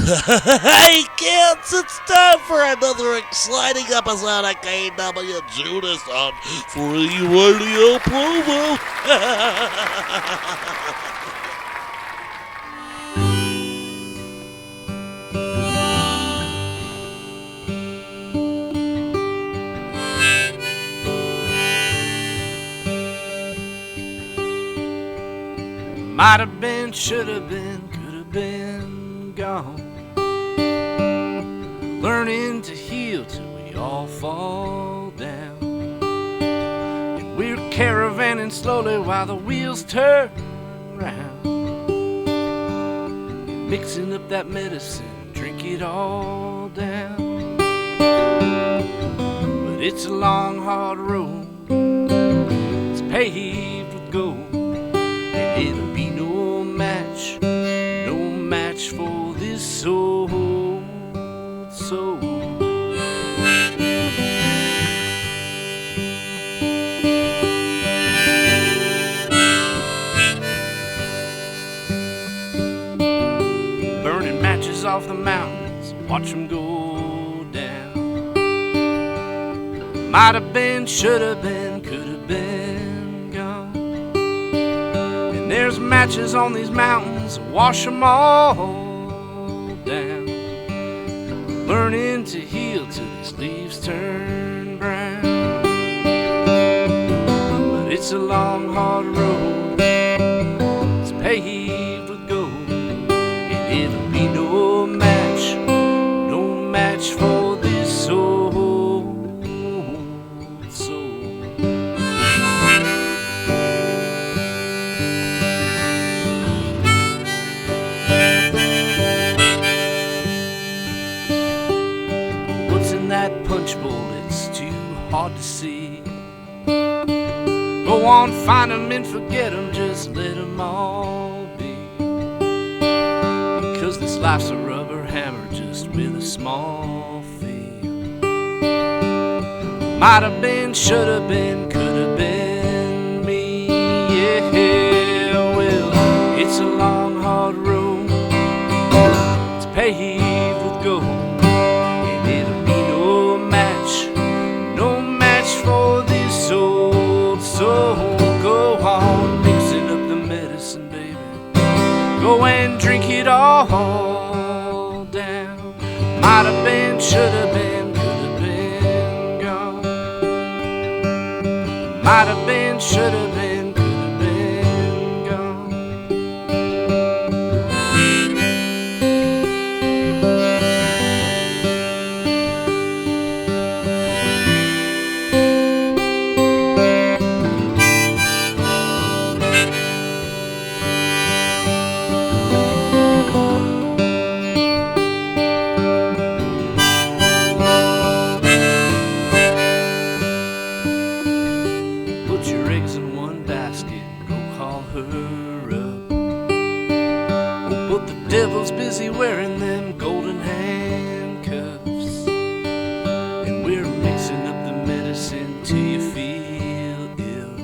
Hey kids, it's time for another exciting episode of KWJUDAS on Free Radio Provo. Might have been, should have been, could have been gone. Learning to heal till we all fall down. And we're caravanning slowly while the wheels turn round. And mixing up that medicine, drink it all down. But it's a long, hard road. It's paved with gold. And it'll be no match for this old soul. Burning matches off the mountains, watch them go down. Might have been, should have been, could have been gone. And there's matches on these mountains, wash them all down. Learning to heal till these leaves turn brown. But it's a long, hard road. It's paved with gold. And it'll be no match for this old soul. What's in that punch bowl? It's too hard to see. Go on, find 'em and forget 'em, just let 'em all be. Because this life's a rubber hammer just with a small fee. Might have been, should have been, could have been me. Yeah, well, it's a long, hard road. It's paved with gold. And it'll be no match for this old soul. Go on, mixing up the medicine, baby. Go and drink it all down. Might have been, should have been, could have been gone. Might have been, should have been, could have been gone. Put your eggs in one basket, go call her up. Oh, but the devil's busy wearing them golden handcuffs. And we're mixing up the medicine till you feel ill.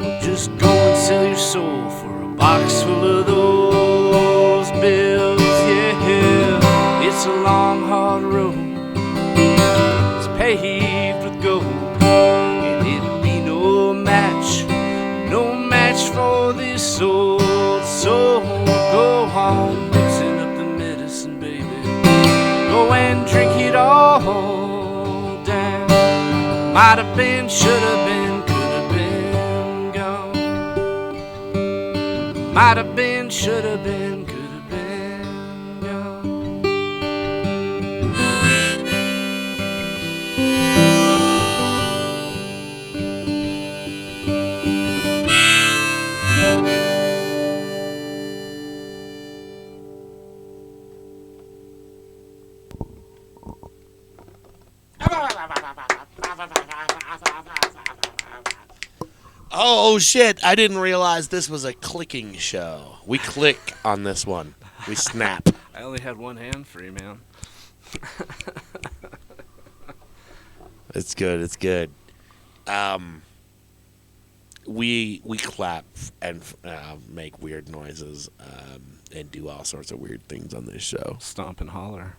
Well, just go and sell your soul for a box full of those bills. Yeah, it's a long, hard road. It's paved with gold. And it'll be no match for this old soul. Go on, mixing up the medicine, baby. Go and drink it all down. Might have been, should have been, could have been gone. Might have been, should have been, could have been gone. Oh shit, I didn't realize this was a clicking show. We click on this one. We snap. I only had one hand free, man. It's good, it's good. We clap and make weird noises and do all sorts of weird things on this show. Stomp and holler.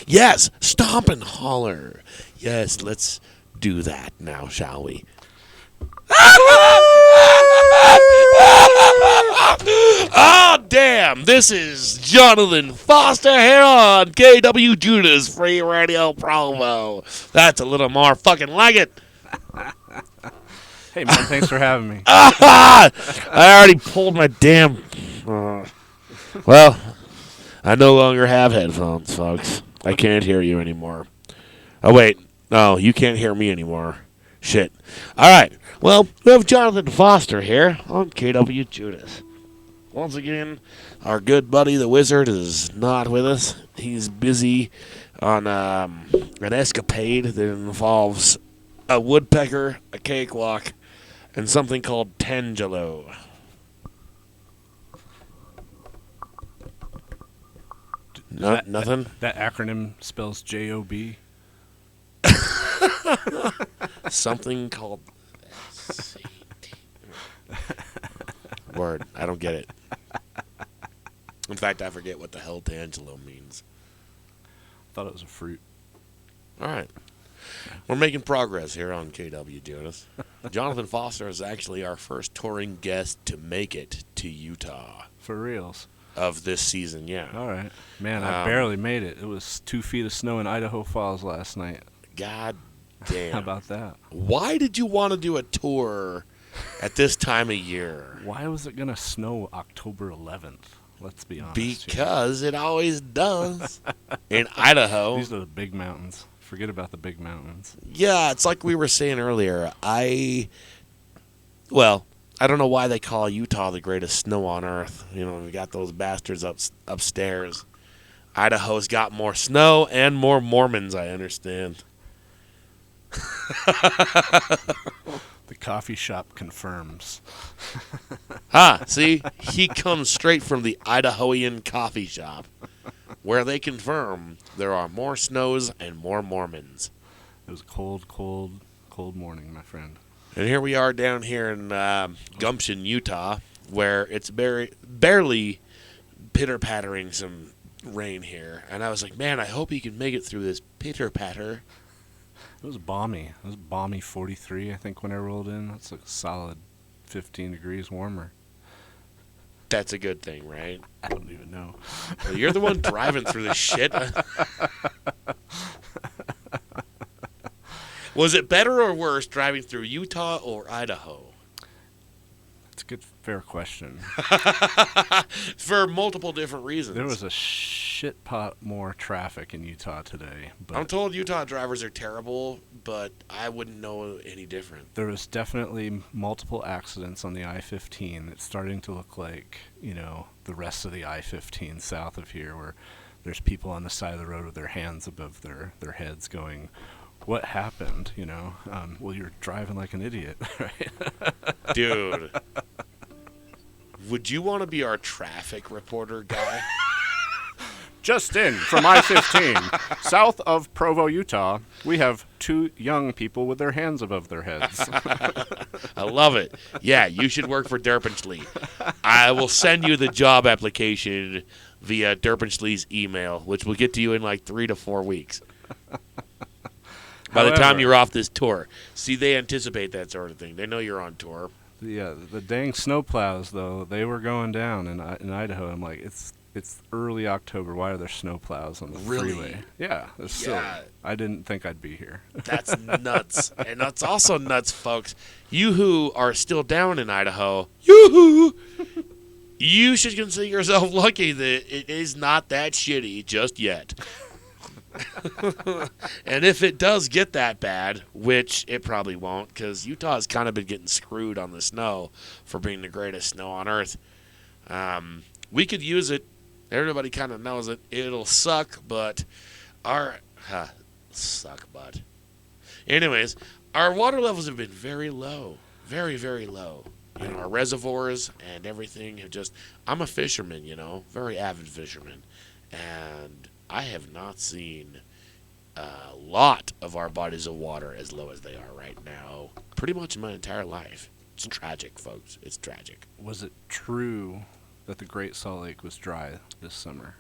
Yes, stomp and holler. Yes, let's do that now, shall we? Oh, damn. This is Jonathan Foster here on KWJUDAS Free Radio Provo. That's a little more fucking like it. Hey, man, thanks for having me. I already pulled my damn... well, I no longer have headphones, folks. I can't hear you anymore. Oh, wait. No, you can't hear me anymore. Shit. All right. Well, we have Jonathan Foster here on KWJUDAS. Once again, our good buddy the Wizard is not with us. He's busy on an escapade that involves a woodpecker, a cakewalk, and something called Tangelo. Nothing? That acronym spells J-O-B. Something called... Word. I don't get it. In fact, I forget what the hell Tangelo means. Thought it was a fruit. All right. We're making progress here on KWJUDAS. Jonathan Foster is actually our first touring guest to make it to Utah. For reals. Of this season, yeah. All right. Man, I barely made it. It was 2 feet of snow in Idaho Falls last night. God damn. How about that? Why did you want to do a tour at this time of year? Why was it going to snow October 11th? Let's be honest. Because it always does in Idaho. These are the big mountains. Forget about the big mountains. Yeah, it's like we were saying earlier. I don't know why they call Utah the greatest snow on earth. You know, we got those bastards upstairs. Idaho's got more snow and more Mormons, I understand. The coffee shop confirms. See? He comes straight from the Idahoan coffee shop, where they confirm there are more snows and more Mormons. It was a cold, cold, cold morning, my friend. And here we are down here in Gumption, Utah, where it's barely pitter-pattering some rain here. And I was like, man, I hope he can make it through this pitter-patter. It was balmy. It was balmy 43, I think, when I rolled in. That's a solid 15 degrees warmer. That's a good thing, right? I don't even know. Well, you're the one driving through this shit. Was it better or worse driving through Utah or Idaho? That's a good, fair question. For multiple different reasons. There was a shit pot more traffic in Utah today. But I'm told Utah drivers are terrible, but I wouldn't know any different. There was definitely multiple accidents on the I-15. It's starting to look like, the rest of the I-15 south of here, where there's people on the side of the road with their hands above their heads going, what happened, well, you're driving like an idiot, right? Dude. Would you want to be our traffic reporter guy? Just in from I-15, south of Provo, Utah, we have 2 young people with their hands above their heads. I love it. Yeah, you should work for Derpinsley. I will send you the job application via Derpinsley's email, which will get to you in like 3 to 4 weeks. By the time you're off this tour. See, they anticipate that sort of thing. They know you're on tour. Yeah, the dang snowplows, though, they were going down in Idaho. I'm like, it's early October. Why are there snowplows on the freeway? Yeah, it's silly. I didn't think I'd be here. That's nuts. And that's also nuts, folks. You who are still down in Idaho, yoo-hoo, you should consider yourself lucky that it is not that shitty just yet. And if it does get that bad, which it probably won't, because Utah's kind of been getting screwed on the snow for being the greatest snow on earth, we could use it. Everybody kind of knows it. It'll suck, but anyways, our water levels have been very low, very, very low. Our reservoirs and everything have just. I'm a fisherman, very avid fisherman, and I have not seen a lot of our bodies of water as low as they are right now, pretty much in my entire life. It's tragic, folks. It's tragic. Was it true that the Great Salt Lake was dry this summer?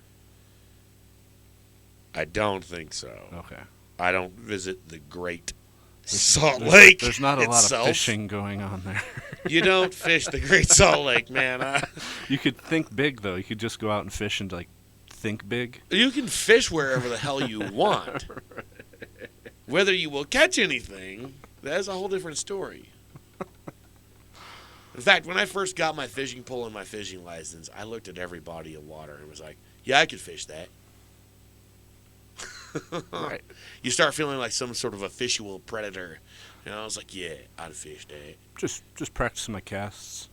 I don't think so. Okay. I don't visit the Great Salt Lake. There's not a lot itself. of fishing going on there. You don't fish the Great Salt Lake, man. You could think big, though. You could just go out and fish and, like, think big. You can fish wherever the hell you want. Whether you will catch anything, that's a whole different story. In fact, when I first got my fishing pole and my fishing license, I looked at every body of water and was like, yeah, I could fish that. Right. You start feeling like some sort of a visual predator. And I was like, yeah, I'd fish that. Just practicing my casts.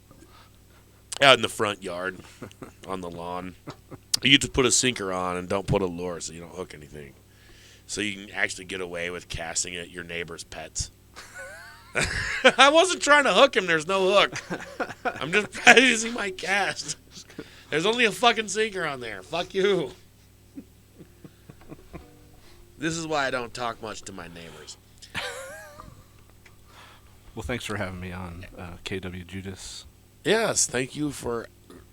Out in the front yard, on the lawn. You just put a sinker on and don't put a lure so you don't hook anything. So you can actually get away with casting at your neighbor's pets. I wasn't trying to hook him. There's no hook. I'm just practicing my cast. There's only a fucking sinker on there. Fuck you. This is why I don't talk much to my neighbors. Well, thanks for having me on KWJUDAS. Yes, thank you for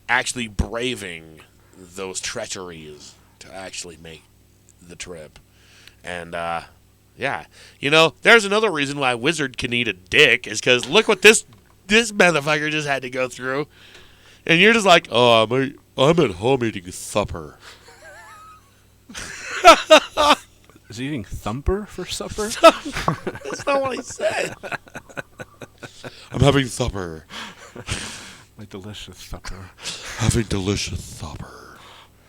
actually braving those treacheries to actually make the trip. And, yeah. You know, there's another reason why Wizard can eat a dick is because look what this motherfucker just had to go through. And you're just like, oh, I'm at home eating supper. Is he eating thumper for supper? That's not what he said. I'm having supper. My delicious supper. Having delicious supper.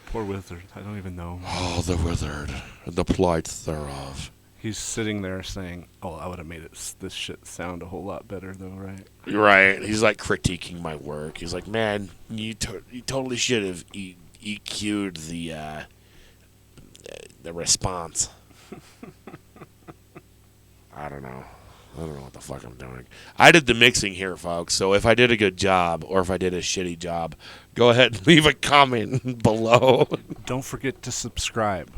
Poor Wizard. I don't even know. Oh, the Wizard and the plight thereof. He's sitting there saying, oh, I would have made this shit sound a whole lot better, though, right? Right. He's like critiquing my work. He's like, man, you totally should have EQ'd the response. I don't know what the fuck I'm doing. I did the mixing here, folks, so if I did a good job or if I did a shitty job, go ahead and leave a comment below. Don't forget to subscribe.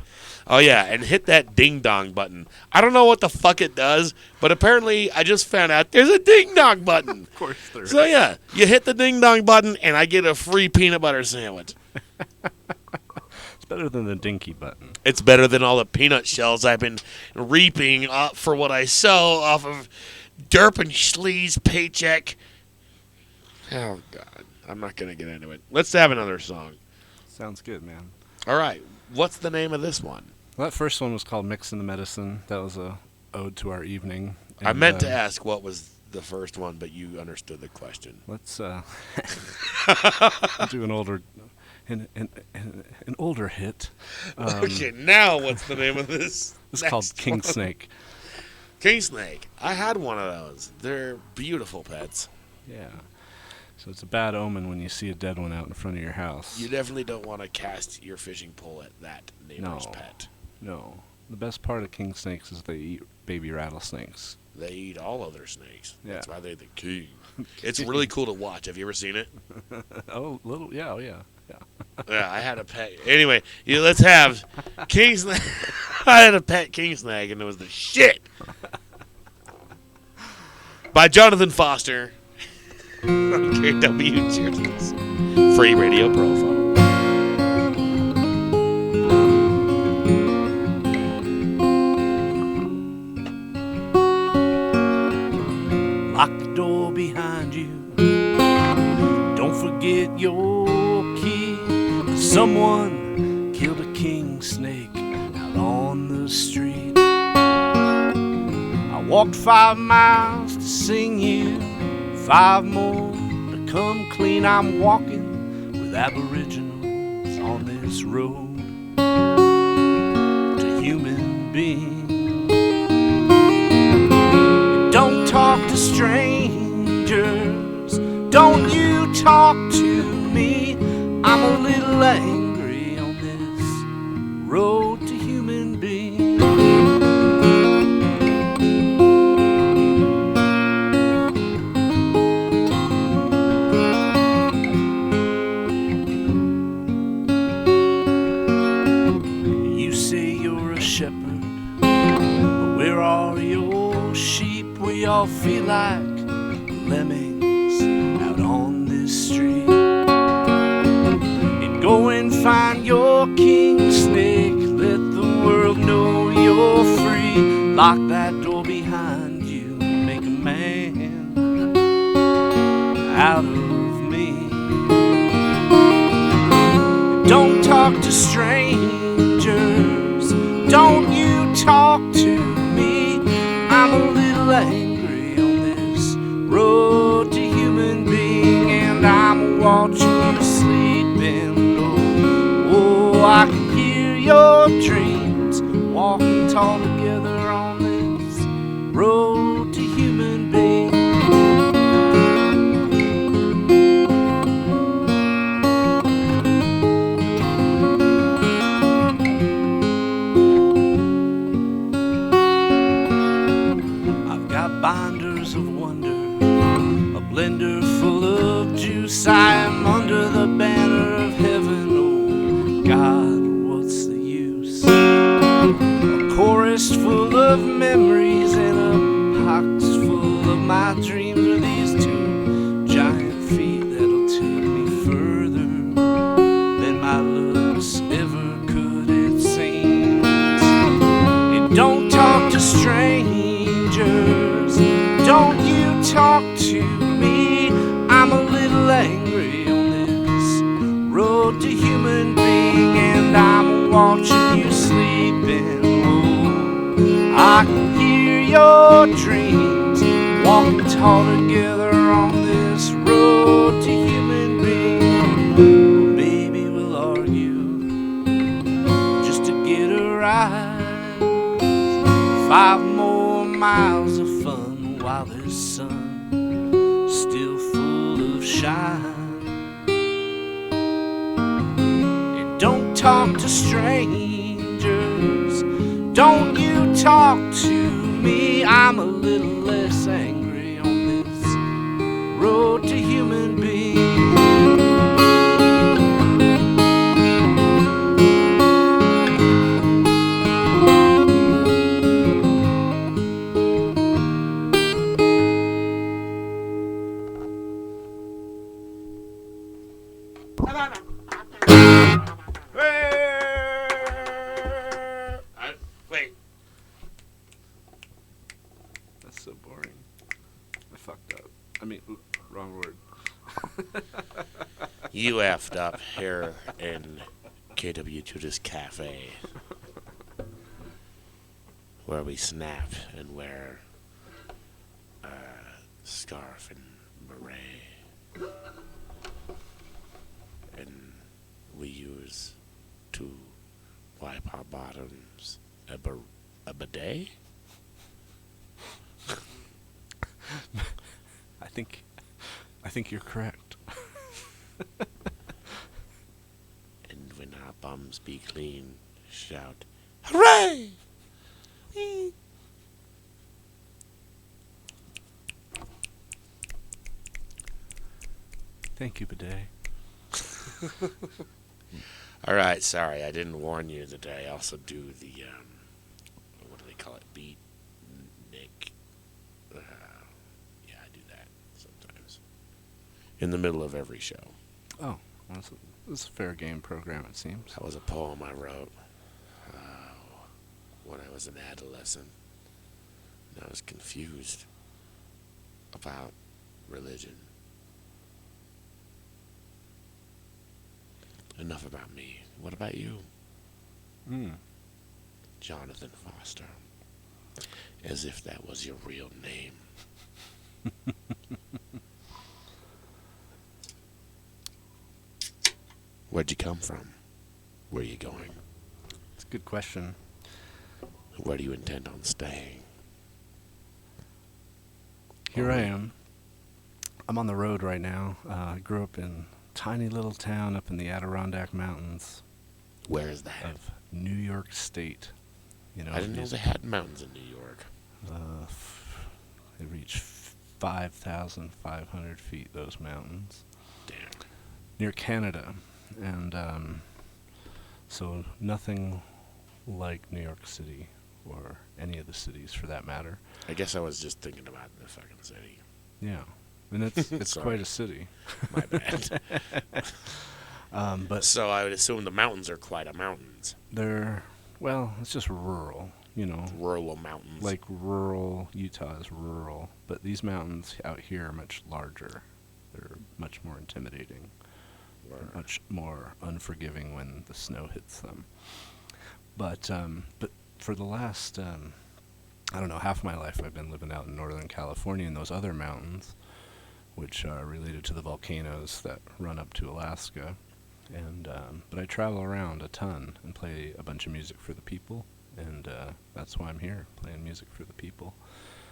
Oh, yeah, and hit that ding-dong button. I don't know what the fuck it does, but apparently I just found out there's a ding-dong button. Of course there is. So, yeah, you hit the ding-dong button, and I get a free peanut butter sandwich. It's better than the dinky button. It's better than all the peanut shells I've been reaping for what I sell off of Derp and Schlee's paycheck. Oh, God. I'm not going to get into it. Let's have another song. Sounds good, man. All right. What's the name of this one? Well, that first one was called Mixing the Medicine. That was a ode to our evening. And, I meant to ask what was the first one, but you understood the question. Let's do an older hit. Okay, now what's the name of this? It's called King one? Snake. King Snake. I had one of those. They're beautiful pets. Yeah. So it's a bad omen when you see a dead one out in front of your house. You definitely don't want to cast your fishing pole at that neighbor's pet. No. The best part of king snakes is they eat baby rattlesnakes. They eat all other snakes. Yeah. That's why they're the king. It's really cool to watch. Have you ever seen it? Yeah. Yeah, I had a pet. Anyway, let's have king snake. I had a pet king snake, and it was the shit. By Jonathan Foster. KWJUDAS. Free Radio Provo. Lock the door behind you. Don't forget your key. 'Cause someone killed a king snake out on the street. I walked 5 miles to sing you, 5 more to come clean. I'm walking with aboriginals on this road to human beings. Don't talk to strangers, don't you talk to me. I'm a little angry on this road to human beings. You say you're a shepherd, but where are your sheep? We all feel like lemmings out on this street. king snake, let the world know you're free. Lock that door behind you, make a man out of me. Don't talk to strangers, don't you talk to me. I'm a little angry on this road to human being, and I'm watching you sleeping. Oh, I can hear your dreams walking tall together on this road to human being. I've got binders of wonder, a blender full of juice. I am under the banner of heaven. Oh God, what's the use? A chorus full of memories and a box full of my dreams are these two giant feet that'll take me further than my looks ever could, it seems. And don't talk to strangers, don't you talk to me. I'm a little angry on this road to human being, and I'm watching you sleeping. Oh, I can hear your dreams walking tall together on this road to human being. Well, maybe we'll argue just to get a ride. 5 more miles of fun while this sun still full of shine. And don't talk to strangers, don't you talk to me. I'm a little less angry on this road to human being. Wait. That's so boring. I fucked up. I mean, wrong word. You effed up here in KWJUDAS Cafe, where we snap and wear a scarf and beret, and we use to wipe our bottoms a bidet. I think you're correct. And when our bums be clean, shout, hooray! Whee! Thank you, bidet. All right, sorry, I didn't warn you that I also do the, what do they call it, beat, Nick. Yeah, I do that sometimes. In the middle of every show. Oh, well, this is a fair game program, it seems. That was a poem I wrote when I was an adolescent. And I was confused about religion. Enough about me. What about you? Jonathan Foster. As if that was your real name. Where'd you come from? Where are you going? It's a good question. Where do you intend on staying? Here I am. I'm on the road right now. I grew up in a tiny little town up in the Adirondack Mountains. Where is that? Of New York State. You know, I didn't know they had mountains in New York. They reach 5,500 feet, those mountains. Damn. Near Canada. And so nothing like New York City, or any of the cities for that matter. I guess I was just thinking about the fucking city. Yeah. And it's quite a city. My bad. But So I would assume the mountains are quite mountains. it's just rural, Rural mountains. like rural Utah is rural, but these mountains out here are much larger. They're much more intimidating. They're much more unforgiving when the snow hits them. But for the last half my life I've been living out in Northern California in those other mountains, which are related to the volcanoes that run up to Alaska. And but I travel around a ton and play a bunch of music for the people, and that's why I'm here, playing music for the people.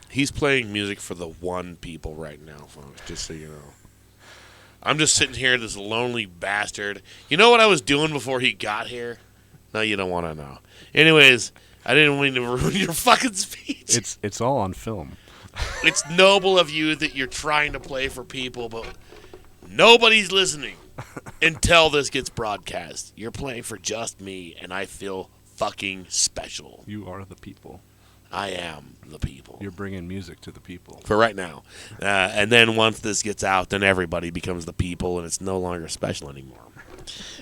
He's playing music for the one people right now, folks, just so you know. I'm just sitting here, this lonely bastard. You know what I was doing before he got here? No, you don't want to know. Anyways, I didn't mean to ruin your fucking speech. It's all on film. It's noble of you that you're trying to play for people, but nobody's listening until this gets broadcast. You're playing for just me, and I feel fucking special. You are the people. I am the people. You're bringing music to the people. For right now. And then once this gets out, then everybody becomes the people, and it's no longer special anymore.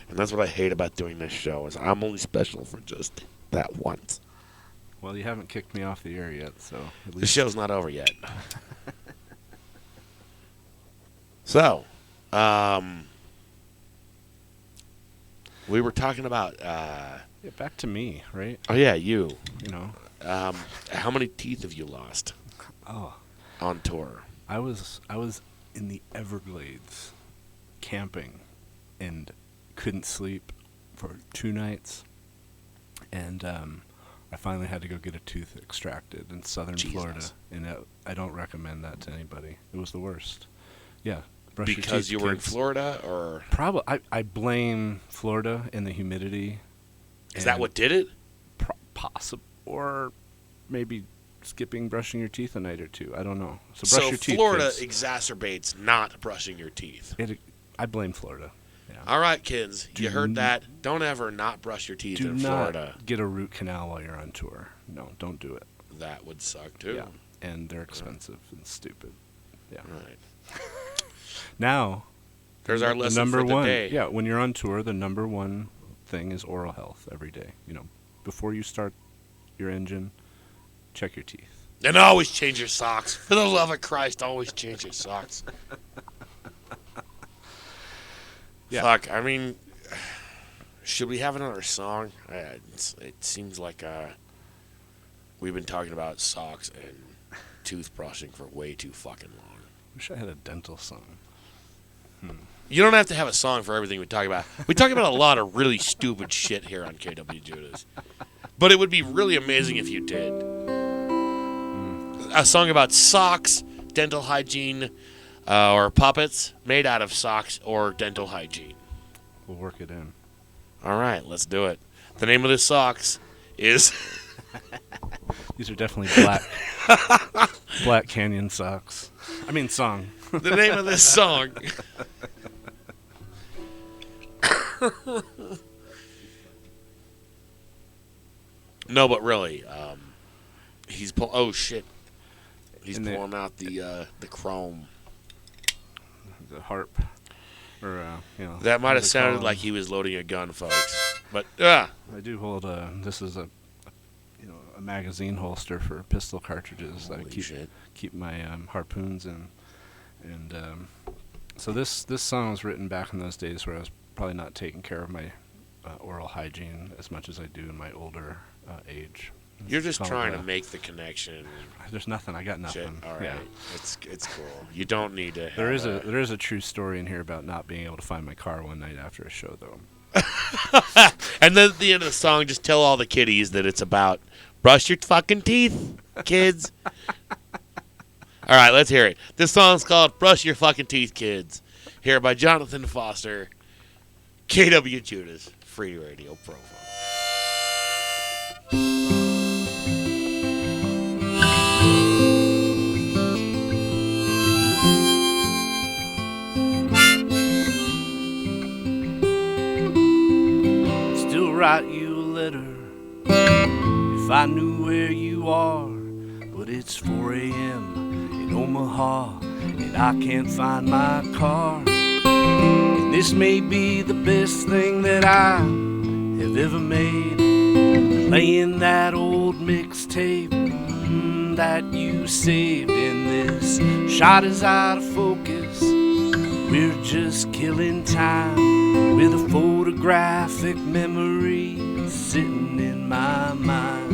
And that's what I hate about doing this show, is I'm only special for just that once. Well, you haven't kicked me off the air yet, so at The least show's not over yet. So, we were talking about... back to me, right? Oh, yeah, you. How many teeth have you lost on tour? I was in the Everglades camping and couldn't sleep for 2 nights, and I finally had to go get a tooth extracted in southern Florida, and I don't recommend that to anybody. It was the worst. Yeah. Brush your Because teeth, you were in kids. Florida, or... Probably. I blame Florida and the humidity. Is that what did it? Possible. Or maybe skipping brushing your teeth a night or two. I don't know. So brush your teeth, Florida kids. exacerbates not brushing your teeth. I blame Florida. Yeah. All right, kids. You heard that. Don't ever not brush your teeth in Florida. Not get a root canal while you're on tour. No, don't do it. That would suck, too. Yeah. And they're expensive and stupid. Yeah. Right. Now, there's our lesson number for the one, day. Yeah, when you're on tour, the number one thing is oral health every day. Before you start your engine, check your teeth. And always change your socks. For the love of Christ, always change your socks. Yeah. Fuck, I mean, should we have another song? It seems like we've been talking about socks and toothbrushing for way too fucking long. Wish I had a dental song. You don't have to have a song for everything we talk about. We talk about a lot of really stupid shit here on KWJUDAS. But it would be really amazing if you did. A song about socks, dental hygiene, or puppets made out of socks or dental hygiene. We'll work it in. All right, let's do it. The name of this socks is... These are definitely Black Canyon socks. I mean, song. The name of this song... No, but really, he's oh shit, he's pulling out the chrome. The harp, or That might have sounded like he was loading a gun, folks. But I do hold this is a magazine holster for pistol cartridges that I keep my harpoons in, and so this song was written back in those days where I was probably not taking care of my oral hygiene as much as I do in my older age. You're just trying to make the connection. There's nothing. I got nothing. Shit. All right, yeah. it's cool. You don't need to. There is a true story in here about not being able to find my car one night after a show, though. And then at the end of the song, just tell all the kiddies that it's about brush your fucking teeth, kids. All right, let's hear it. This song's called "Brush Your Fucking Teeth, Kids." Here by Jonathan Foster, KWJUDAS, Free Radio Provo. Still write you a letter if I knew where you are, but it's 4 a.m. in Omaha and I can't find my car. And This may be the best thing that I have ever made. Playing that old mixtape that you saved, and this shot is out of focus. We're just killing time with a photographic memory sitting in my mind.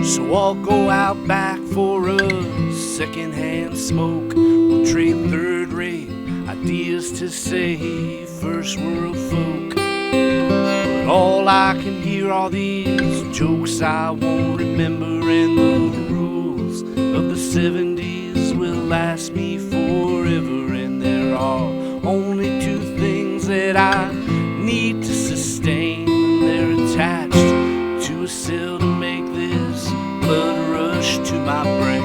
So I'll go out back for a secondhand smoke. We'll trade third-rate ideas to say first world folk. But all I can hear are these jokes I won't remember, and the rules of the 70s will last me forever. And there are only two things that I need to sustain, and they're attached to a cell to make this blood rush to my brain.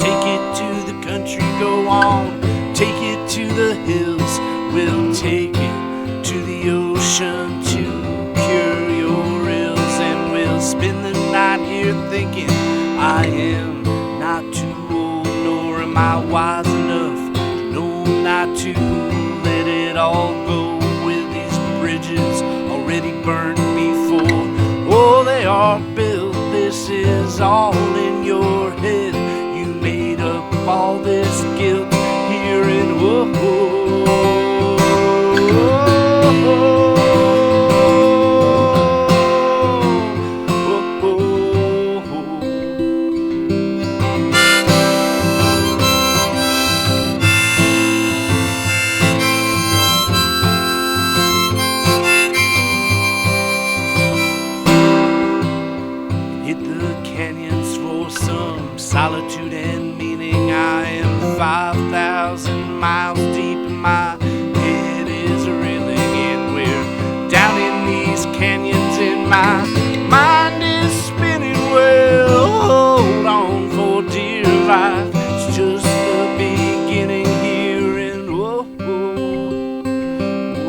Take it to the country, go on, take it to the hills. We'll take it to the ocean to cure your ills, and we'll spend the night here thinking I am not too old, nor am I wise enough to know not to let it all go with these bridges already burned before. Oh, they are built, this is all in your head. You made up all this guilt here in whoa. Hit the canyons for some solitude and meaning. I am 5,000 miles deep in my head is reeling, and we're down in these canyons and my mind is spinning. Well, hold on for dear life, it's just the beginning here, and whoa,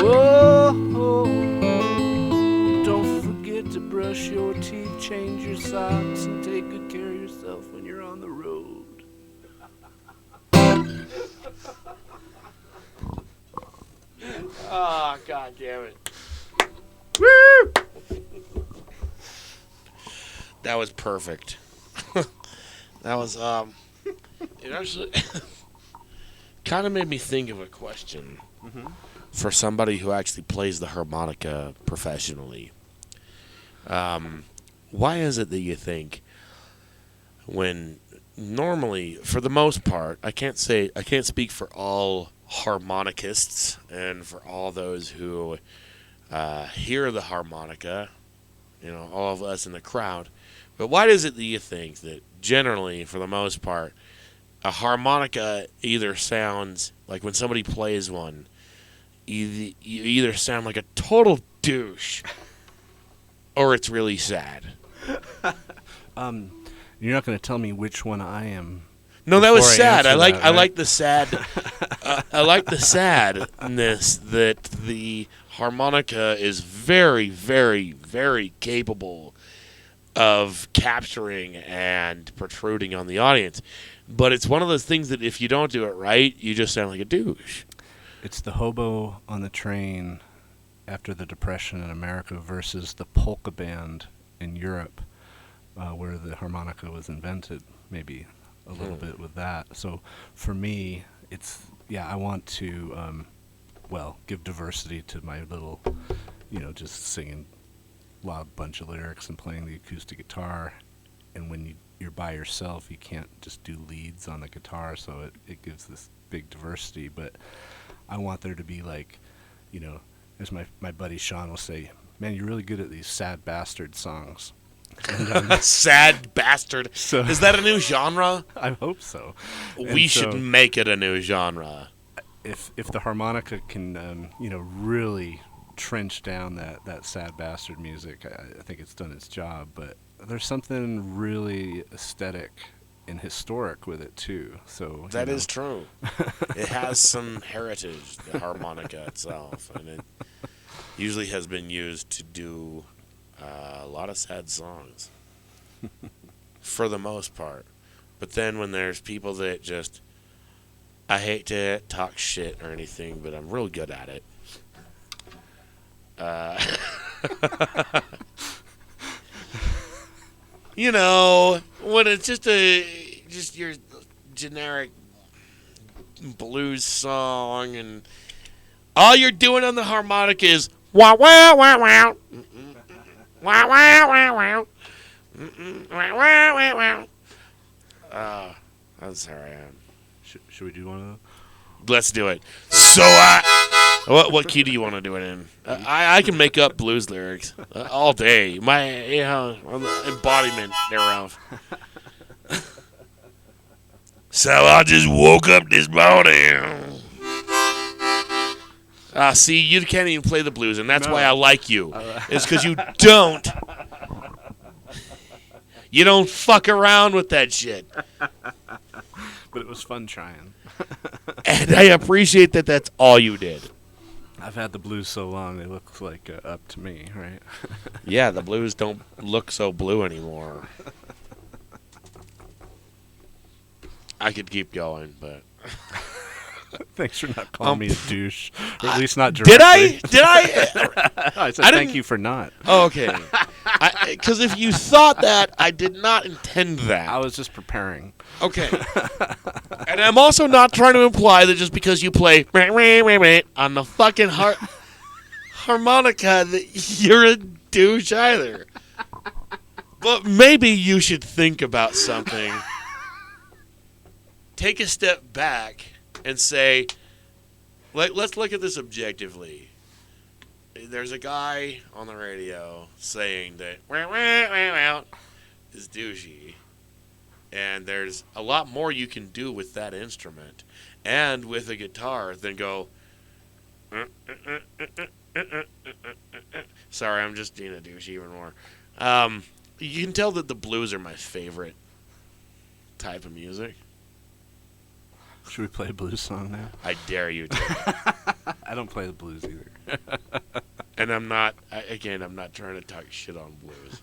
whoa. Don't forget to brush your teeth, change your socks, and take good care of yourself when you're on the road. Oh, God damn it. Woo! That was perfect. That was, it actually kind of made me think of a question for somebody who actually plays the harmonica professionally. Why is it that you think when normally, for the most part, I can't speak for all harmonicists and for all those who hear the harmonica, all of us in the crowd, but why is it that you think that generally, for the most part, a harmonica either sounds like when somebody plays one, you either sound like a total douche or it's really sad? You're not going to tell me which one I am. No, that was sad. I like right? the sad. I like the sadness that the harmonica is very, very, very capable of capturing and protruding on the audience. But it's one of those things that if you don't do it right, you just sound like a douche. It's the hobo on the train after the Depression in America versus the polka band in Europe, where the harmonica was invented, maybe a little bit with that. So for me, I want to, give diversity to my little, just singing loud bunch of lyrics and playing the acoustic guitar. And when you're by yourself, you can't just do leads on the guitar, so it gives this big diversity. But I want there to be as my buddy Sean will say, man, you're really good at these sad bastard songs. Sad bastard. So- Is that a new genre? I hope so. We And should so make it a new genre. if the harmonica can, really trench down that sad bastard music, I think it's done its job. But there's something really aesthetic and historic with it too. So That is true. It has some heritage, the harmonica itself, and it usually has been used to do a lot of sad songs, for the most part. But then when there's people that just, I hate to talk shit or anything, but I'm real good at it. When it's just your generic blues song, and all you're doing on the harmonica is wow wow wow wow wow wow wow wow wow wow wow. That's how I am. Should we do one of those? Let's do it. So, what key do you want to do it in? I can make up blues lyrics all day. My embodiment thereof. So I just woke up this morning. See, you can't even play the blues, and that's why I like you. It's because you don't. You don't fuck around with that shit. But it was fun trying. And I appreciate that that's all you did. I've had the blues so long, they look like up to me, right? Yeah, the blues don't look so blue anymore. I could keep going, but... Thanks for not calling me a douche. Or at least not directly. Did I? I said I thank didn't- you for not. Oh, okay. Because if you thought that, I did not intend I that. was just preparing. Okay. And I'm also not trying to imply that just because you play on the fucking harmonica that you're a douche either. But maybe you should think about something. Take a step back and say, let's look at this objectively. There's a guy on the radio saying that is douchey, and there's a lot more you can do with that instrument and with a guitar than go. Sorry, I'm just being a douche even more. You can tell that the blues are my favorite type of music. Should we play a blues song now? I dare you to. I don't play the blues either. And I'm not trying to talk shit on blues.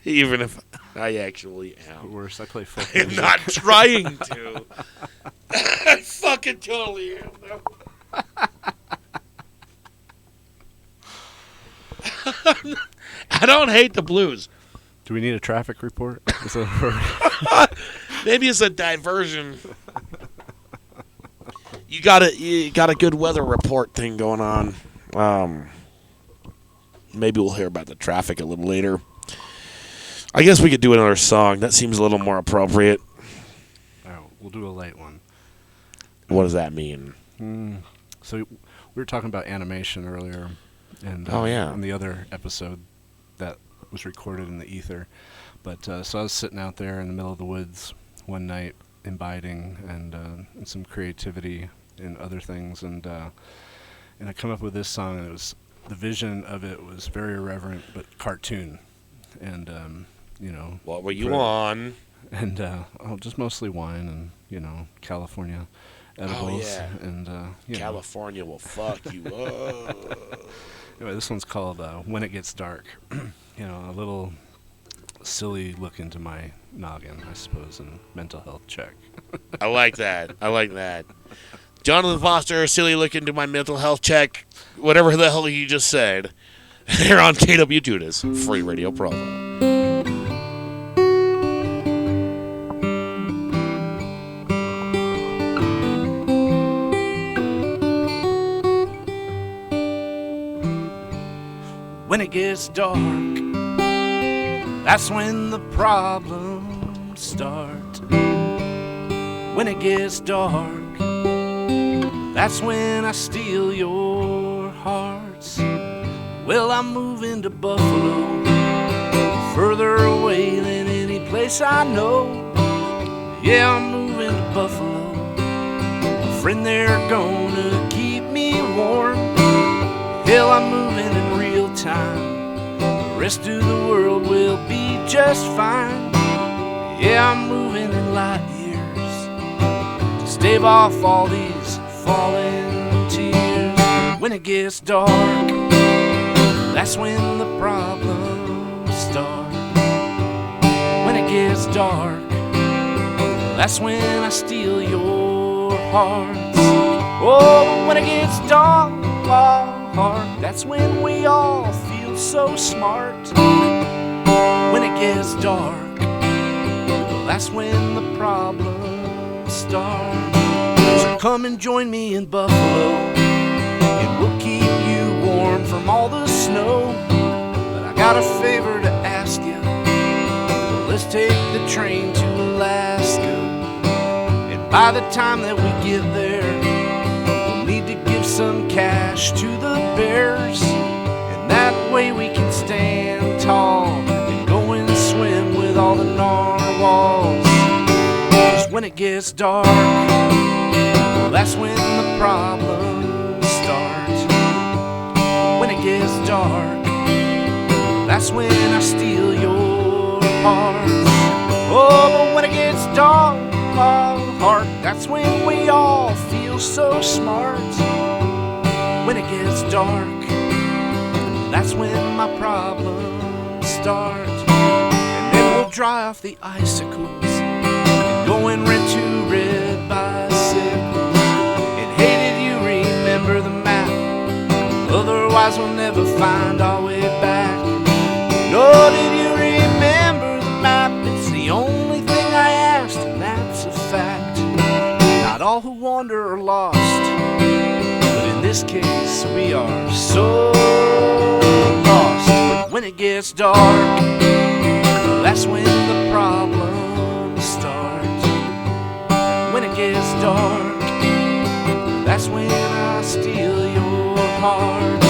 Even if I actually am. Worse, I play folk I'm music. not trying to. I fucking totally am, though. I don't hate the blues. Do we need a traffic report? Is that Maybe it's a diversion. You got a good weather report thing going on. Maybe we'll hear about the traffic a little later. I guess we could do another song. That seems a little more appropriate. Oh, we'll do a light one. What does that mean? So we were talking about animation earlier, and Oh, yeah. on the other episode that was recorded in the ether. But so I was sitting out there in the middle of the woods one night, imbibing and some creativity in other things, and I come up with this song, and it was the vision of it was very irreverent but cartoon, and What were you on? and just mostly wine and California edibles, yeah. and California will fuck you up. Anyway, this one's called When It Gets Dark. A little silly look into my noggin, I suppose, and mental health check. I like that. Jonathan Foster, silly look into my mental health check. Whatever the hell you just said. Here on KWJUDAS, Free Radio Provo. When it gets dark, that's when the problems start. When it gets dark, that's when I steal your hearts. Well, I'm moving to Buffalo further away than any place I know. Yeah, I'm moving to Buffalo. A friend there gonna keep me warm. Hell, I'm moving in real time. The rest of the world will be just fine. Yeah, I'm moving in light years to stave off all these falling tears. When it gets dark, that's when the problems start. When it gets dark, that's when I steal your hearts. Oh, but when it gets dark, that's when we all feel so smart. When it gets dark, that's when the problems start. So come and join me in Buffalo, and we'll keep you warm from all the snow. But I got a favor to ask you. Let's take the train to Alaska, and by the time that we get there, we'll need to give some cash to the bears, and that way we can stand tall and go and swim with all the narwhals. 'Cause when it gets dark, well, that's when the problems start. When it gets dark, that's when I steal your hearts. Oh, but when it gets dark, that's when we all feel so smart. When it gets dark, that's when my problems start. And then we'll dry off the icicles and go and rent 2 red bicycles. And hey, did you remember the map? Otherwise we'll never find our way back. No, did you remember the map? It's the only thing I asked, and that's a fact. Not all who wander are lost, but in this case we are so lost. When it gets dark, that's when the problems start. When it gets dark, that's when I steal your hearts.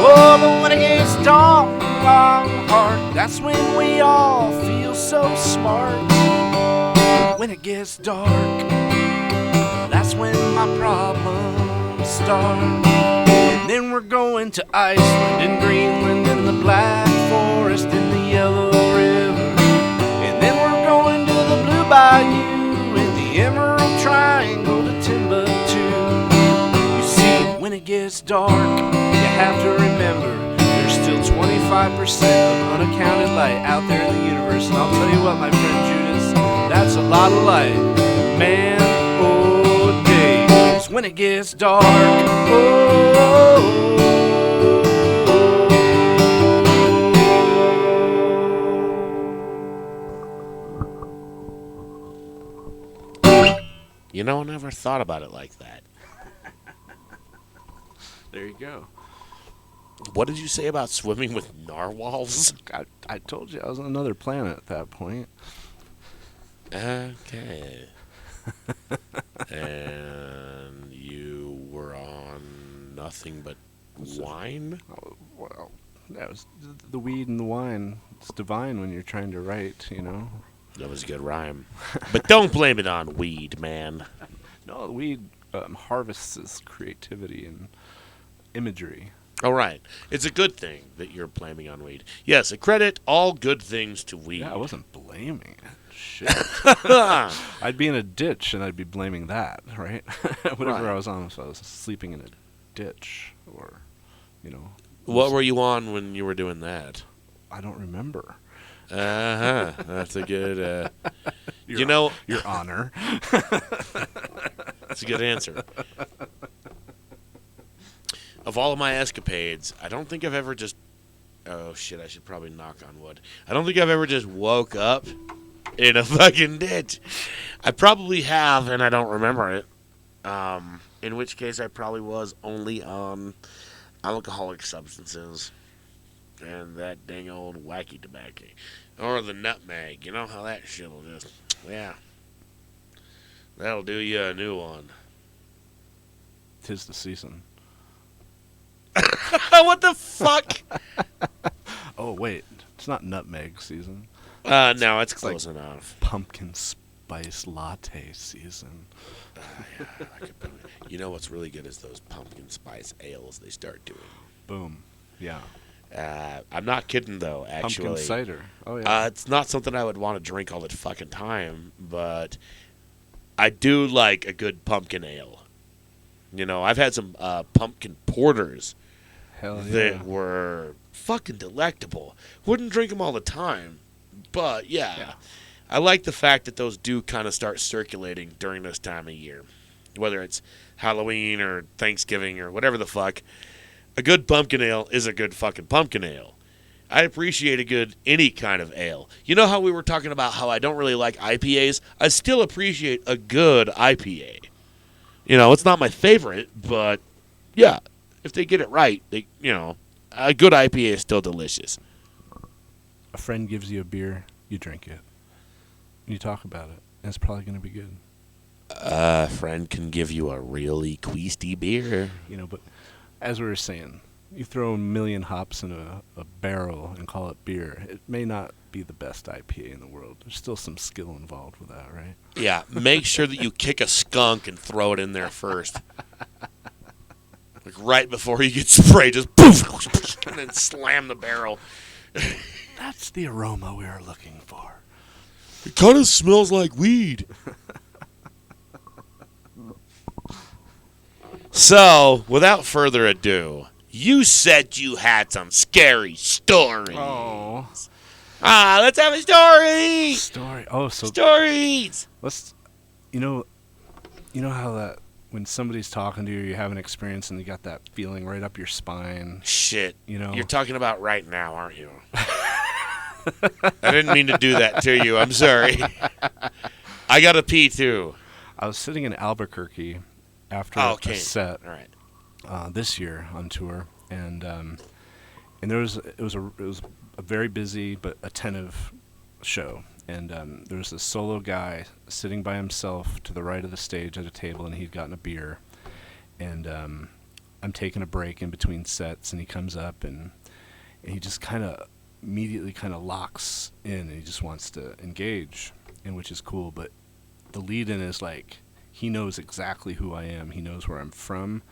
Oh, but when it gets dark, that's when we all feel so smart. When it gets dark, that's when my problems start. And then we're going to Iceland and Greenland and the Black Forest and the Yellow River. And then we're going to the Blue Bayou and the Emerald Triangle to Timbuktu. You see, when it gets dark, you have to remember there's still 25% of unaccounted light out there in the universe. And I'll tell you what, my friend Judas, that's a lot of light. Man, oh, days. When it gets dark, oh. You know, I never thought about it like that. There you go. What did you say about swimming with narwhals? I told you I was on another planet at that point. Okay. And you were on nothing but wine? Oh, well, that was the weed and the wine. It's divine when you're trying to write, you know. That was a good rhyme. But don't blame it on weed, man. No, the weed harvests its creativity and imagery. All right. It's a good thing that you're blaming on weed. Yes, accredit all good things to weed. Yeah, I wasn't blaming it. Shit. I'd be in a ditch and I'd be blaming that, right? Whatever Right. I was on, if I was sleeping in a ditch or, you know. What were you on when you were doing that? I don't remember. Uh-huh. That's a good, Your honor. that's a good answer. Of all of my escapades, I don't think I've ever just... Oh, shit, I should probably knock on wood. I don't think I've ever just woke up in a fucking ditch. I probably have, and I don't remember it. In which case, I probably was only on alcoholic substances and that dang old wacky tobacco. Or the nutmeg. You know how that shit will just... Yeah. That'll do you a new one. 'Tis the season. What the fuck? Oh, wait. It's not nutmeg season. No, it's close enough. Pumpkin spice latte season. Yeah, you know what's really good is those pumpkin spice ales they start doing. Boom. Yeah. I'm not kidding, though, actually. Pumpkin cider. Oh, yeah. It's not something I would want to drink all the fucking time, but I do like a good pumpkin ale. You know, I've had some pumpkin porters Hell yeah. that were fucking delectable. Wouldn't drink them all the time, but yeah. I like the fact that those do kind of start circulating during this time of year. Whether it's Halloween or Thanksgiving or whatever the fuck. A good pumpkin ale is a good fucking pumpkin ale. I appreciate a good any kind of ale. You know how we were talking about how I don't really like IPAs? I still appreciate a good IPA. You know, it's not my favorite, but yeah, if they get it right, a good IPA is still delicious. A friend gives you a beer, you drink it. You talk about it, and it's probably going to be good. A friend can give you a really queasty beer. You know, but as we were saying, you throw a million hops in a barrel and call it beer. It may not be the best IPA in the world. There's still some skill involved with that, right? Yeah, make sure that you kick a skunk and throw it in there first. Like right before you get sprayed, just poof, and then slam the barrel. That's the aroma we are looking for. It kind of smells like weed. So, without further ado, you said you had some scary stories. Oh. Let's have a story. Story. Oh, so stories. let's. You know how that when somebody's talking to you, you have an experience and you got that feeling right up your spine. Shit. You know. You're talking about right now, aren't you? I didn't mean to do that to you. I'm sorry. I got to pee too. I was sitting in Albuquerque after a set this year on tour, and it was a very busy but attentive show, and there was this solo guy sitting by himself to the right of the stage at a table, and he'd gotten a beer, and I'm taking a break in between sets, and he comes up and he just immediately locks in, and he just wants to engage, and which is cool, but the lead-in is like, he knows exactly who I am. He knows where I'm from.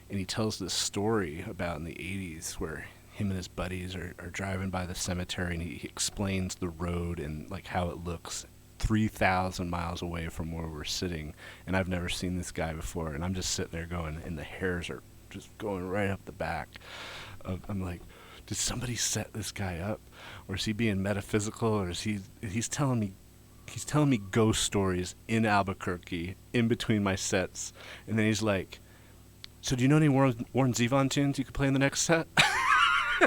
And he tells this story about in the 80s where him and his buddies are driving by the cemetery, and he explains the road and like how it looks 3,000 miles away from where we're sitting. And I've never seen this guy before. And I'm just sitting there going, and the hairs are just going right up the back. I'm like, did somebody set this guy up? Or is he being metaphysical? Or is he's telling me ghost stories in Albuquerque in between my sets, and then he's like, so do you know any Warren Zevon tunes you could play in the next set?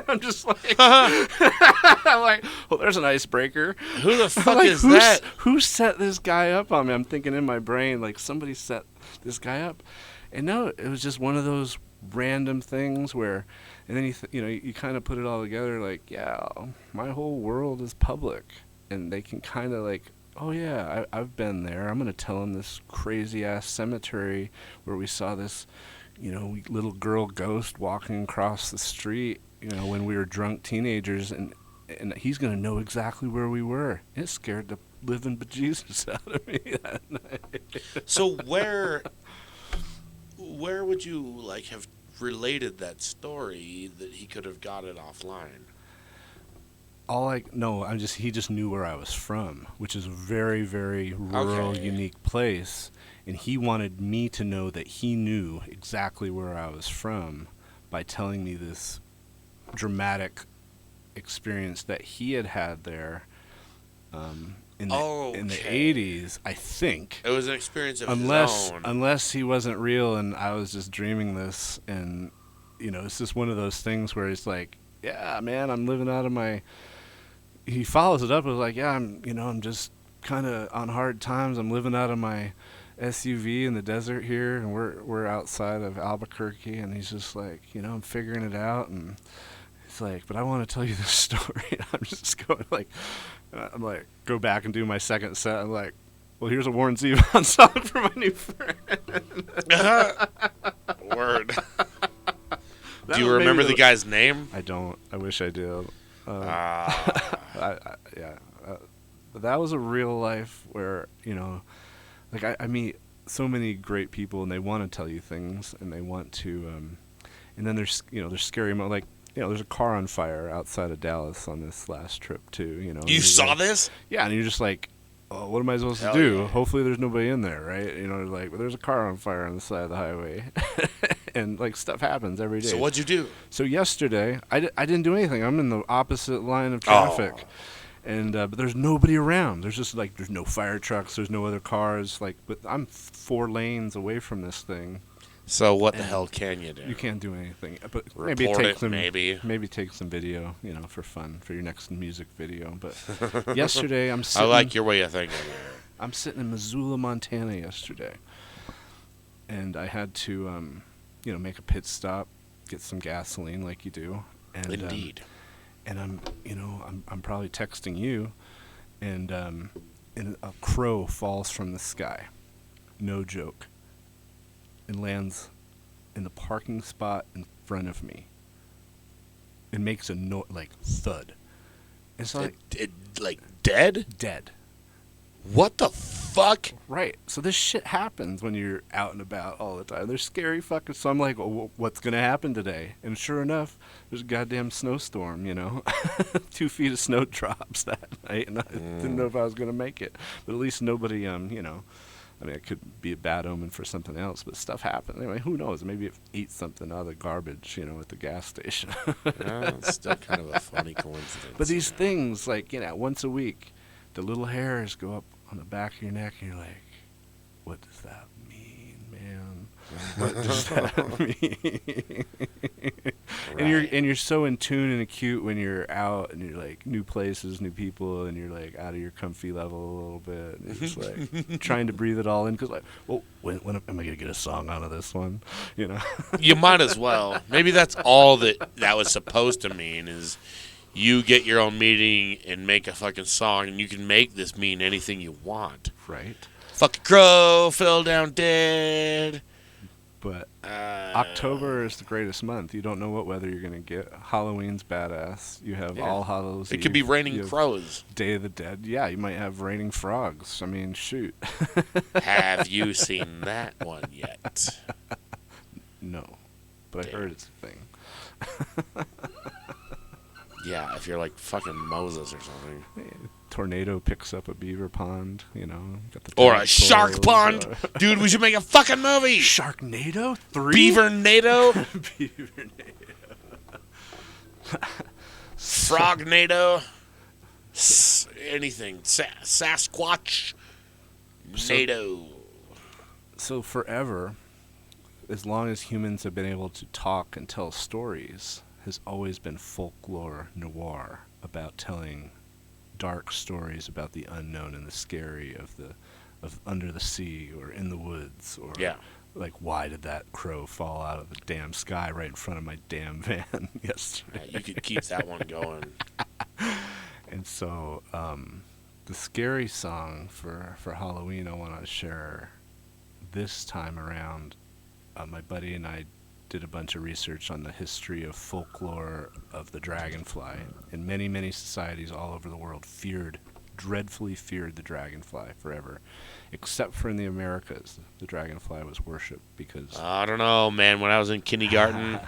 I'm just like, I'm like, well, there's an icebreaker. Who the fuck is that? Who set this guy up on me? I'm thinking in my brain, like, somebody set this guy up. And no, it was just one of those random things where, and then you kind of put it all together, like, yeah, my whole world is public, and they can kind of like, oh yeah, I've been there. I'm gonna tell him this crazy ass cemetery where we saw this, little girl ghost walking across the street, when we were drunk teenagers, and he's gonna know exactly where we were. It scared the living bejesus out of me that night. So where would you have related that story that he could have got it offline? He just knew where I was from, which is a very, very rural, unique place. And he wanted me to know that he knew exactly where I was from by telling me this dramatic experience that he had there in the 80s, I think. It was an experience of his own. Unless he wasn't real and I was just dreaming this. And, it's just one of those things where it's like, yeah, man, I'm living out of my... He follows it up with like, yeah, I'm just kind of on hard times. I'm living out of my SUV in the desert here, and we're outside of Albuquerque, and he's just like, I'm figuring it out, and he's like, but I want to tell you this story. And I'm just going like, go back and do my second set. I'm like, well, here's a Warren Zevon song for my new friend. Word. Do you remember the guy's name? I don't. I wish I did. Yeah. But that was a real life where, like I meet so many great people and they want to tell you things and they want to, and then there's scary like, there's a car on fire outside of Dallas on this last trip too, You saw this? Yeah, and you're just like, oh, what am I supposed to do? Yeah. Hopefully there's nobody in there, right? Like, well, there's a car on fire on the side of the highway. And, like, stuff happens every day. So what'd you do? So yesterday, I didn't do anything. I'm in the opposite line of traffic. Oh. And but there's nobody around. There's just, like, there's no fire trucks. There's no other cars. Like, but I'm 4 lanes away from this thing. So what the hell can you do? You can't do anything. But maybe take some video, for fun, for your next music video. But yesterday I'm sitting... I like your way of thinking. I'm sitting in Missoula, Montana yesterday. And I had to, make a pit stop, get some gasoline like you do. And, Indeed. And I'm probably texting you, and a crow falls from the sky. No joke. And lands in the parking spot in front of me. It makes a thud. It's like dead? Dead. What the fuck? Right. So this shit happens when you're out and about all the time. There's scary fuckers. So I'm like, well, what's gonna happen today? And sure enough, there's a goddamn snowstorm. 2 feet of snow drops that night, and I didn't know if I was gonna make it. But at least nobody, I mean, it could be a bad omen for something else, but stuff happens. Anyway, who knows? Maybe it ate something out of the garbage, at the gas station. It's still kind of a funny coincidence. But these things, like, once a week, the little hairs go up on the back of your neck, and you're like, what does that mean, man? What does that mean? Right. And you're so in tune and acute when you're out and you're like new places, new people, and you're like out of your comfy level a little bit. And you're just like trying to breathe it all in because like, well, when am I gonna get a song out of this one? You might as well. Maybe that's all that was supposed to mean is you get your own meeting and make a fucking song, and you can make this mean anything you want. Right. Fucking crow fell down dead. But October is the greatest month. You don't know what weather you're going to get. Halloween's badass. You have All Hallows Eve. It could be raining crows. Day of the Dead. Yeah, you might have raining frogs. I mean, shoot. Have you seen that one yet? No, but I heard it's a thing. Yeah, if you're like fucking Moses or something. Tornado picks up a beaver pond, Got the or a shark pond. Dude, we should make a fucking movie. Sharknado 3? Beavernado. Beavernado. Frognado. Anything. Sasquatch. NATO. So forever, as long as humans have been able to talk and tell stories, has always been folklore noir about telling dark stories about the unknown and the scary of under the sea or in the woods or like why did that crow fall out of the damn sky right in front of my damn van yesterday? You could keep that one going. And so the scary song for Halloween I want to share this time around. My buddy and I did a bunch of research on the history of folklore of the dragonfly. And many, many societies all over the world dreadfully feared the dragonfly forever. Except for in the Americas, the dragonfly was worshipped because... I don't know, man. When I was in kindergarten,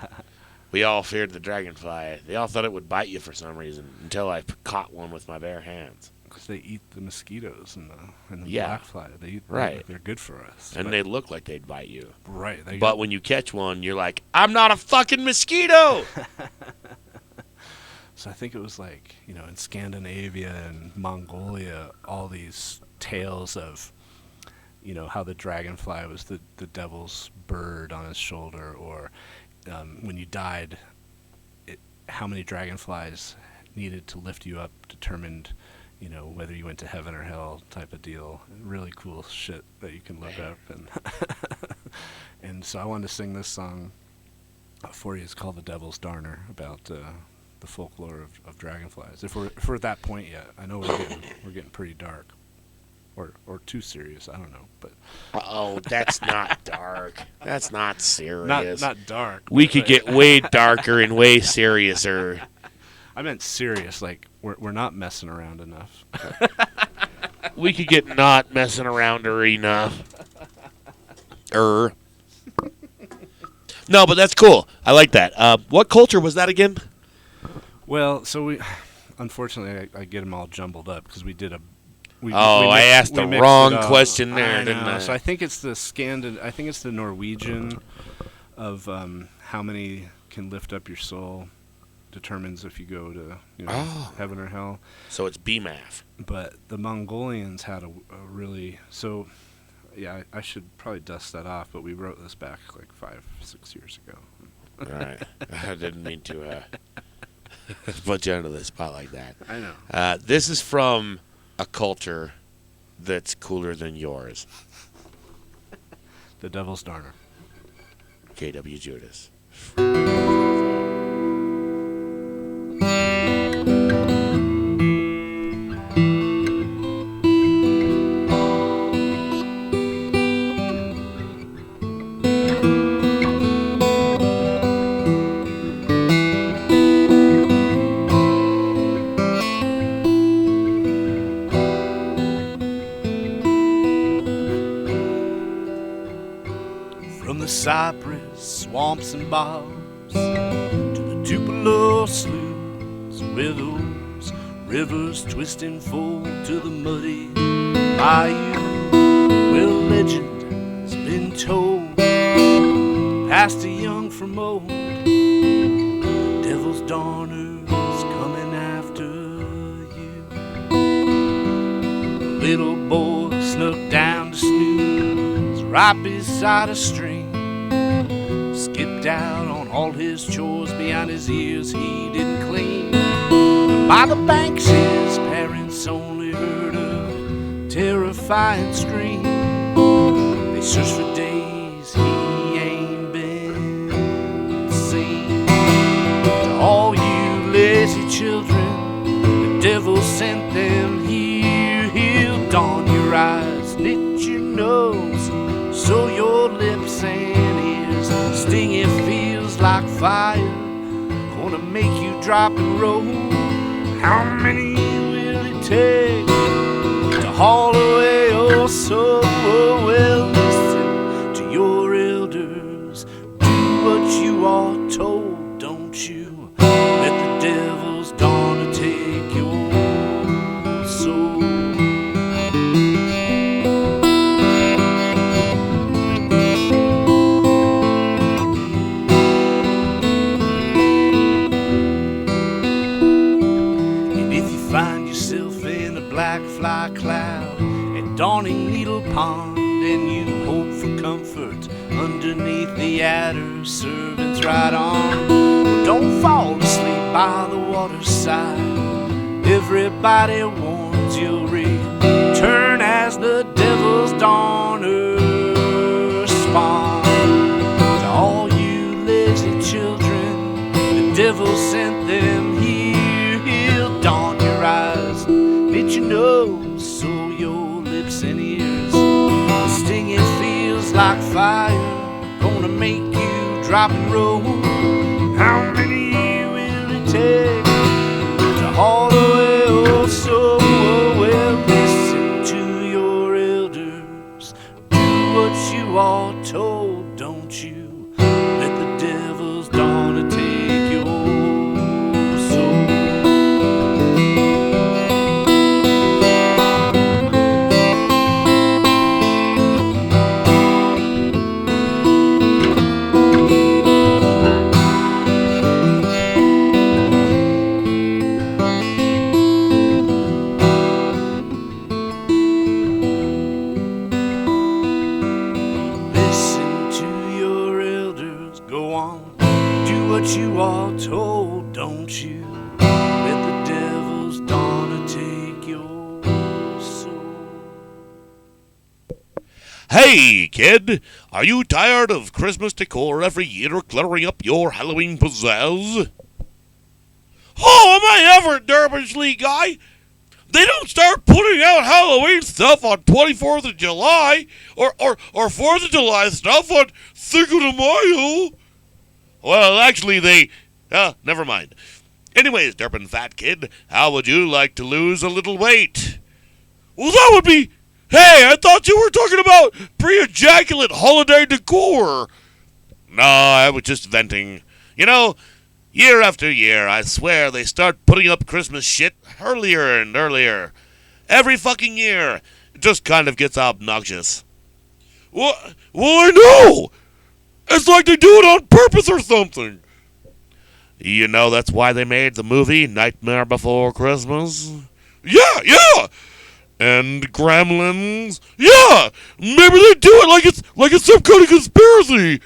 we all feared the dragonfly. They all thought it would bite you for some reason until I caught one with my bare hands. Because they eat the mosquitoes and the black fly. They eat them. Right. They're good for us. And they look like they'd bite you. Right. But when you catch one, you're like, I'm not a fucking mosquito! So I think it was like, in Scandinavia and Mongolia, all these tales of, how the dragonfly was the devil's bird on his shoulder, or when you died, how many dragonflies needed to lift you up determined... whether you went to heaven or hell type of deal. Really cool shit that you can look up. And so I wanted to sing this song for you. It's called The Devil's Darner, about the folklore of dragonflies. If we're at that point yet, I know we're getting pretty dark. Or too serious, I don't know. But oh, that's not dark. That's not serious. Not dark. We could get way darker and way seriouser. I meant serious. Like we're not messing around enough. We could get not messing around enough. No, but that's cool. I like that. What culture was that again? Well, so we, unfortunately, I get them all jumbled up because we did a. I asked the wrong question there, didn't I? So I think it's I think it's the Norwegian of how many can lift up your soul determines if you go to heaven or hell. So it's BMAF. But the Mongolians had a really so. Yeah, I should probably dust that off, but we wrote this back like 5-6 years ago. All right. I didn't mean to put you under the spot like that. I know. This is from a culture that's cooler than yours. The Devil's Darner. KWJUDAS. Cypress, swamps and bogs, to the Tupelo sloughs, where those rivers twist and fold to the muddy bayou, where legend has been told, past the young from old. Devil's Darner's coming after you. The little boy snuck down to snooze right beside a stream. Skipped out on all his chores behind his ears he didn't clean. By the banks his parents only heard a terrifying scream. They searched for days he ain't been seen. To all you lazy children, the devil sent them here. He'll dawn your eyes, knit your nose, sew your lips and sting it feels like fire, gonna make you drop and roll. How many will it take to haul away your soul? Well, listen to your elders, do what you are told. Don't you let the devil's dawn take your soul. Black fly cloud at dawning needle pond, and you hope for comfort underneath the adder servants right on. Well, don't fall asleep by the waterside. Everybody warns you'll return as the Devil's Darner spawn. To all you lazy children, the devil sent them here. He'll dawn your eyes, knit your nose, sew your lips and ears. The sting it feels like fire, gonna make you drop and roll. How many will it take to haul away your soul? Well, listen to your elders, do what you are told. Don't you let the devil's dawn take your soul. You are told, don't you let the devil's dawn take your soul. Hey, kid, are you tired of Christmas decor every year cluttering up your Halloween pizzazz? Oh, am I ever, Dervish League guy? They don't start putting out Halloween stuff on 24th of July or 4th of July stuff on Cinco de Mayo. Well, actually, never mind. Anyways, Derpin Fat Kid, how would you like to lose a little weight? Well, that would be... Hey, I thought you were talking about pre-ejaculate holiday decor. No, I was just venting. You know, year after year, I swear they start putting up Christmas shit earlier and earlier. Every fucking year. It just kind of gets obnoxious. Well, I know! It's like they do it on purpose or something. You know that's why they made the movie Nightmare Before Christmas? Yeah! And Gremlins? Yeah! Maybe they do it like it's some kind of conspiracy.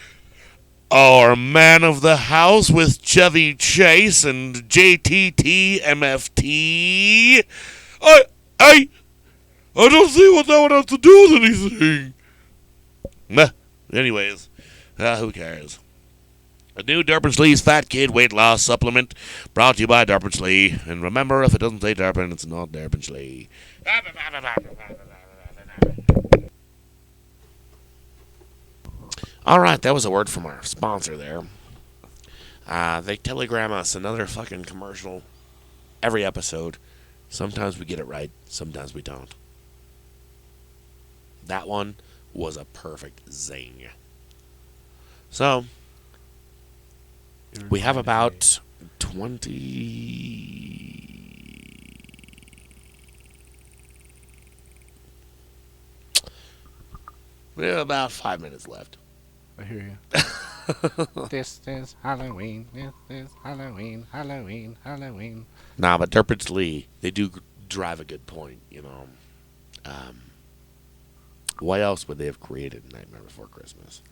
Or Man of the House with Chevy Chase and JTT MFT. I don't see what that one has to do with anything. Meh. Anyways, who cares? A new Derpin Lee's Fat Kid Weight Loss Supplement brought to you by Derpin Lee. And remember, if it doesn't say Derpin, it's not Derpin Lee. Alright, that was a word from our sponsor there. They telegram us another fucking commercial every episode. Sometimes we get it right, sometimes we don't. That one was a perfect zing. So, we have about 20... We have about 5 minutes left. I hear you. This is Halloween. This is Halloween. Halloween. Halloween. Nah, but Derpin Lee, they do drive a good point, you know. Why else would they have created Nightmare Before Christmas?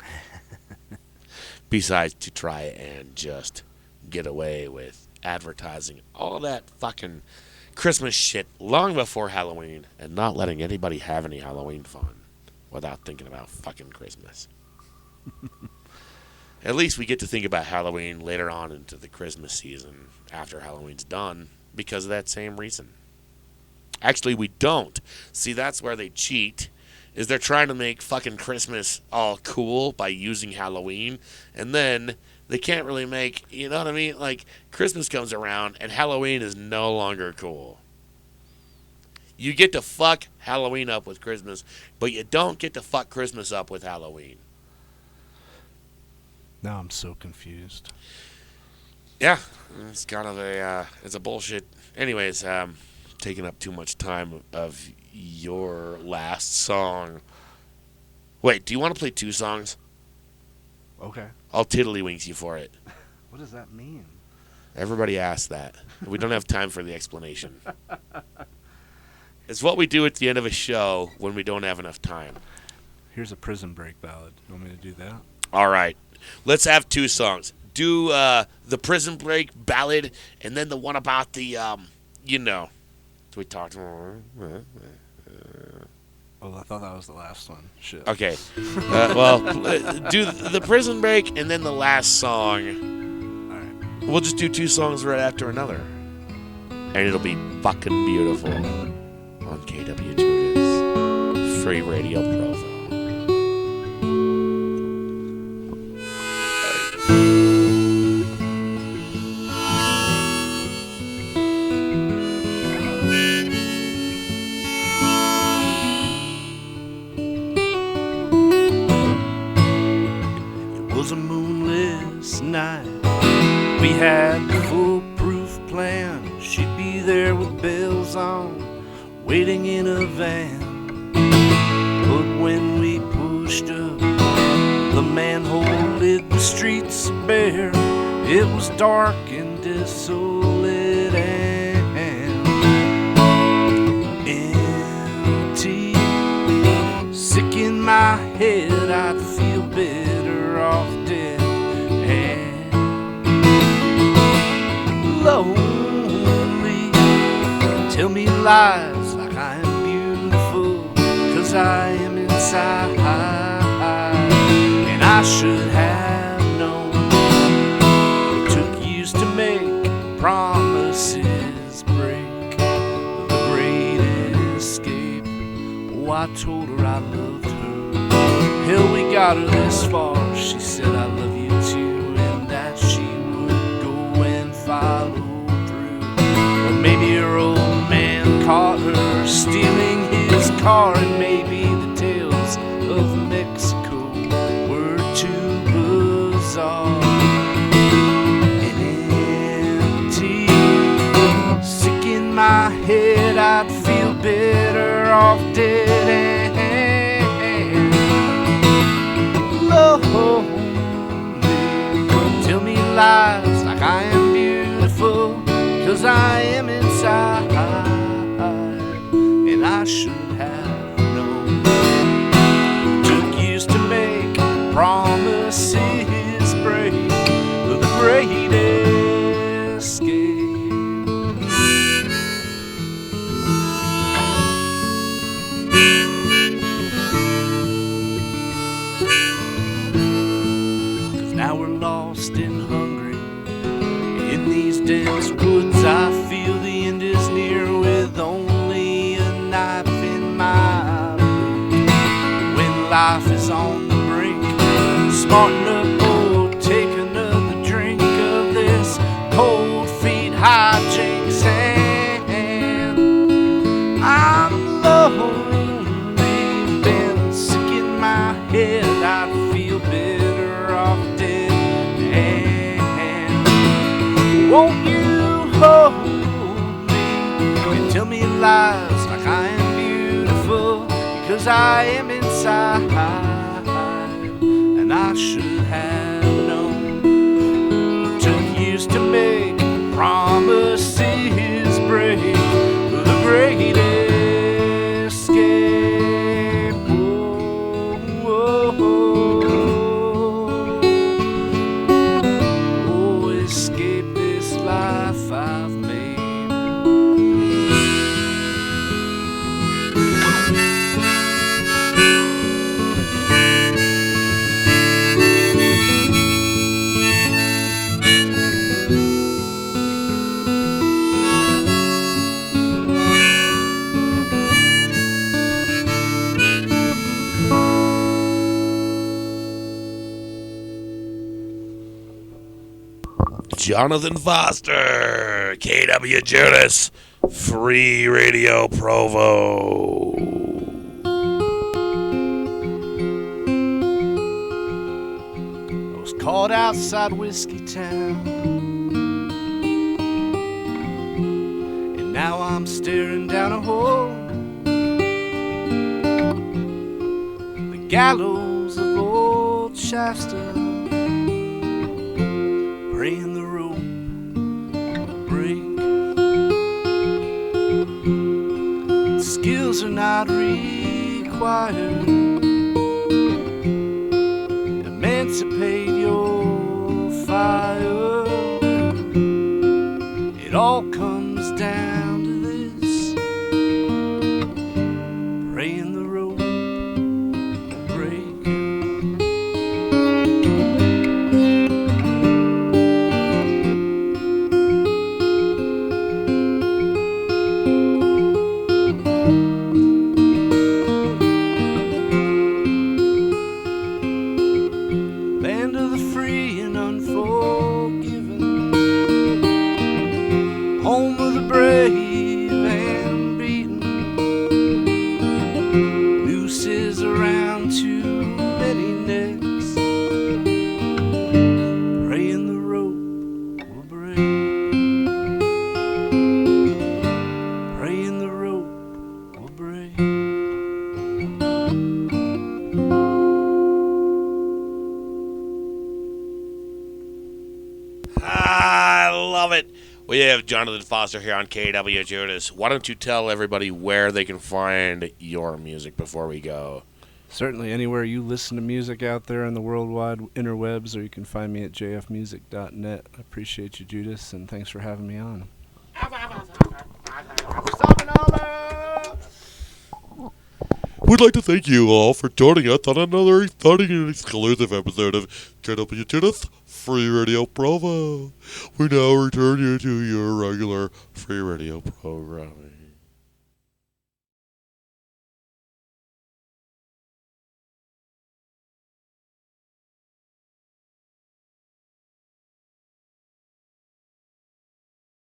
Besides to try and just get away with advertising all that fucking Christmas shit long before Halloween and not letting anybody have any Halloween fun without thinking about fucking Christmas. At least we get to think about Halloween later on into the Christmas season after Halloween's done because of that same reason. Actually, we don't. See, that's where they cheat. Is they're trying to make fucking Christmas all cool by using Halloween, and then they can't really make, you know what I mean? Like, Christmas comes around, and Halloween is no longer cool. You get to fuck Halloween up with Christmas, but you don't get to fuck Christmas up with Halloween. Now I'm so confused. Yeah, it's kind of it's a bullshit. Anyways, taking up too much time of your last song. Wait, do you want to play 2 songs? Okay. I'll tiddlywinks you for it. What does that mean? Everybody asks that. We don't have time for the explanation. It's what we do at the end of a show when we don't have enough time. Here's a Prison Break ballad. You want me to do that? All right. Let's have 2 songs. Do the Prison Break ballad and then the one about the, you know. We talked. Oh, I thought that was the last one. Shit. Okay. Well, do the Prison Break and then the last song. All right. We'll just do 2 songs right after another. And it'll be fucking beautiful. On KWJUDAS. Free Radio Provo. Was a moonless night. We had the foolproof plan. She'd be there with bells on, waiting in a van. But when we pushed up, the manhole lit the streets bare. It was dark and desolate and empty. Sick in my head, I'd feel better off dead and lonely. Tell me lies like I am beautiful, 'cause I am inside. And I should have known it took years to make promises break. The great escape. Oh, I told her I loved her. Hell, we got her this far. She said I love you too, and that she would go and follow through. off dead end. Lonely, tell me lies like I am beautiful, 'cause I am inside, and I should have known. Took years to make promises break, but the great escape. 'Cause now we're lost and hungry in these dense woods. I feel the end is near with only a knife in my boot. When life is on the brink, smarten up, oh, take another drink of this cold feet hijinks. And I'm lonely, been sick in my head. I feel better off dead. And won't you hold me and tell me lies like I am beautiful, because I am inside, and I should have known. Took years to make promises break, the great escape. Oh, escape this life I've made. Jonathan Foster, KWJUDAS, Free Radio Provo. I was caught outside Whiskey Town, and now I'm staring down a hole, the gallows of old Shasta, praying the rope will break. Skills are not required. Emancipate your fire. It all comes down to this: praying the rope will break. Land of the free and unforgiven, home of the brave and beaten, nooses around too many necks, praying the rope will break, praying the rope will break. I love it. We have Jonathan Foster here on KWJUDAS. Why don't you tell everybody where they can find your music before we go? Certainly anywhere you listen to music out there in the worldwide interwebs, or you can find me at jfmusic.net. I appreciate you, Judas, and thanks for having me on. We'd like to thank you all for joining us on another exciting and exclusive episode of KWJUDAS Free Radio Provo. We now return you to your regular free radio programming.